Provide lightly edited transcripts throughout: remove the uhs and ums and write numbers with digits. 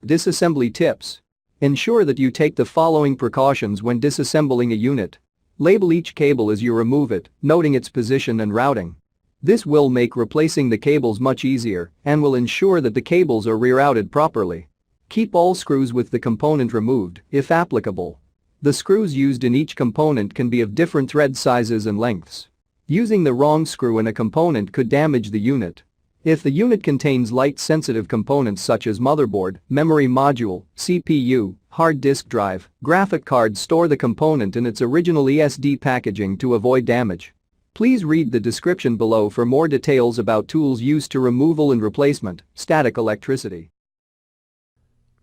Disassembly tips. Ensure that you take the following precautions when disassembling a unit. Label each cable as you remove it, noting its position and routing. This will make replacing the cables much easier and will ensure that the cables are rerouted properly. Keep all screws with the component removed, if applicable. The screws used in each component can be of different thread sizes and lengths. Using the wrong screw in a component could damage the unit. If the unit contains light-sensitive components such as motherboard, memory module, CPU, hard disk drive, graphic card, store the component in its original ESD packaging to avoid damage. Please read the description below for more details about tools used to removal and replacement, static electricity.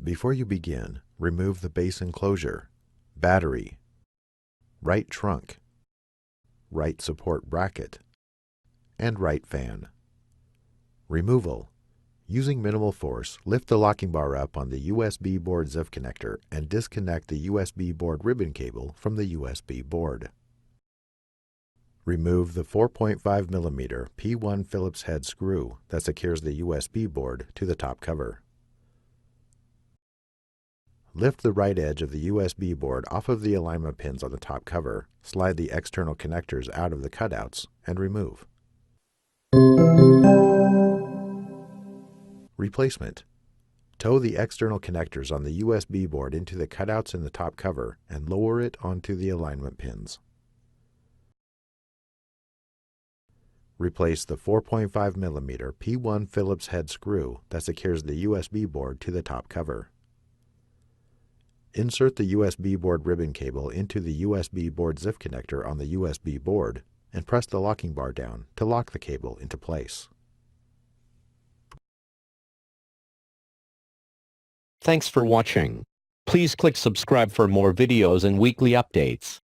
Before you begin, remove the base enclosure, battery, right trunk, right support bracket, and right fan. Removal. Using minimal force, lift the locking bar up on the USB board ZIF connector and disconnect the USB board ribbon cable from the USB board. Remove the 4.5mm P1 Phillips head screw that secures the USB board to the top cover. Lift the right edge of the USB board off of the alignment pins on the top cover, slide the external connectors out of the cutouts, and remove. Replacement. Tow the external connectors on the USB board into the cutouts in the top cover and lower it onto the alignment pins. Replace the 4.5mm P1 Phillips head screw that secures the USB board to the top cover. Insert the USB board ribbon cable into the USB board ZIF connector on the USB board and press the locking bar down to lock the cable into place. Thanks for watching. Please click subscribe for more videos and weekly updates.